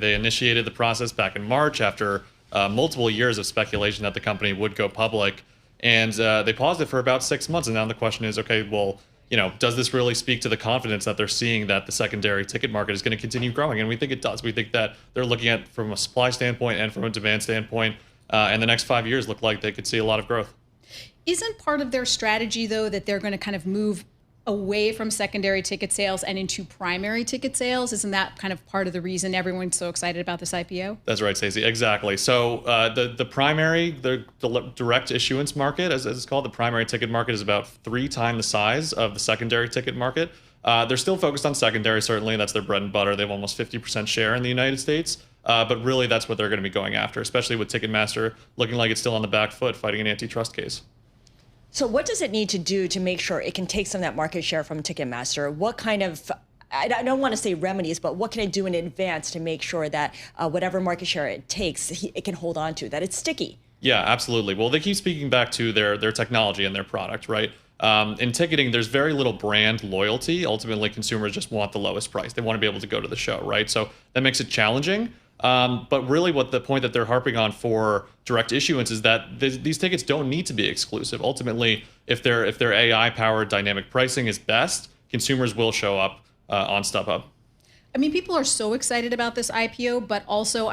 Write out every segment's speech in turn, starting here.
They initiated the process back in March after multiple years of speculation that the company would go public. And they paused it for about 6 months. And now the question is, okay, well, does this really speak to the confidence that they're seeing that the secondary ticket market is going to continue growing? And we think it does. We think that they're looking at from a supply standpoint and from a demand standpoint. And the next 5 years look like they could see a lot of growth. Isn't part of their strategy, though, that they're going to kind of move away from secondary ticket sales and into primary ticket sales? Isn't that kind of part of the reason everyone's so excited about this IPO? That's right, Stacey. Exactly. So the primary, the direct issuance market, as it's called, the primary ticket market is about 3 times the size of the secondary ticket market. They're still focused on secondary, certainly. That's their bread and butter. They have almost 50% share in the United States. But really, that's what they're going to be going after, especially with Ticketmaster looking like it's still on the back foot fighting an antitrust case. So what does it need to do to make sure it can take some of that market share from Ticketmaster? What kind of, I don't want to say remedies, but what can it do in advance to make sure that whatever market share it takes, it can hold on to, that it's sticky? Yeah, absolutely. Well, they keep speaking back to their technology and their product, right? In ticketing, there's very little brand loyalty. Ultimately, consumers just want the lowest price. They want to be able to go to the show, right? So that makes it challenging. But really what the point that they're harping on for direct issuance is that these tickets don't need to be exclusive. Ultimately, if their AI-powered dynamic pricing is best, consumers will show up on StubHub. I mean, people are so excited about this IPO, but also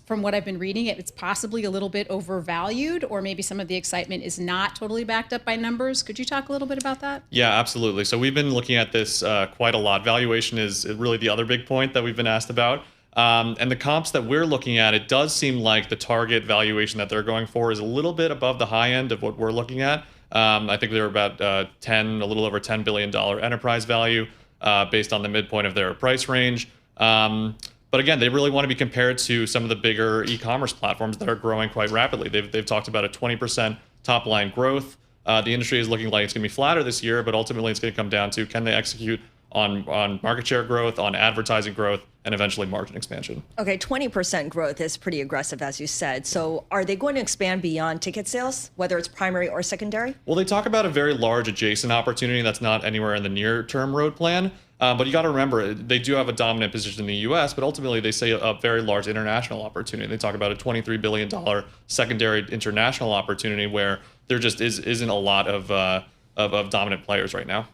from what I've been reading, it's possibly a little bit overvalued, or maybe some of the excitement is not totally backed up by numbers. Could you talk a little bit about that? Yeah, absolutely. So we've been looking at this quite a lot. Valuation is really the other big point that we've been asked about. And the comps that we're looking at, it does seem like the target valuation that they're going for is a little bit above the high end of what we're looking at. I think they're about a little over $10 billion enterprise value based on the midpoint of their price range. But again, they really want to be compared to some of the bigger e-commerce platforms that are growing quite rapidly. They've talked about a 20% top line growth. The industry is looking like it's going to be flatter this year, but ultimately it's going to come down to, can they execute on market share growth, on advertising growth, and eventually margin expansion. Okay, 20% growth is pretty aggressive, as you said. So are they going to expand beyond ticket sales, whether it's primary or secondary? Well, they talk about a very large adjacent opportunity that's not anywhere in the near-term road plan. But you got to remember, they do have a dominant position in the U.S., but ultimately they say a very large international opportunity. They talk about a $23 billion secondary international opportunity where there just isn't a lot of dominant players right now.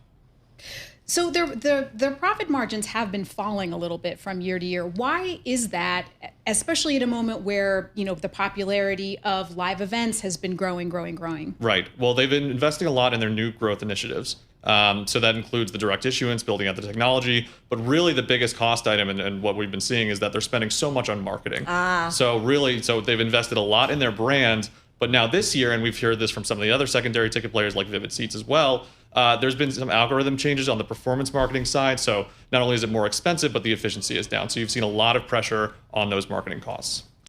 So their profit margins have been falling a little bit from year to year. Why is that, especially at a moment where, the popularity of live events has been growing? Right. Well, they've been investing a lot in their new growth initiatives. So that includes the direct issuance, building out the technology. But really the biggest cost item and what we've been seeing is that they're spending so much on marketing. So they've invested a lot in their brand. But now this year, and we've heard this from some of the other secondary ticket players like Vivid Seats as well, there's been some algorithm changes on the performance marketing side. So not only is it more expensive, but the efficiency is down. So you've seen a lot of pressure on those marketing costs.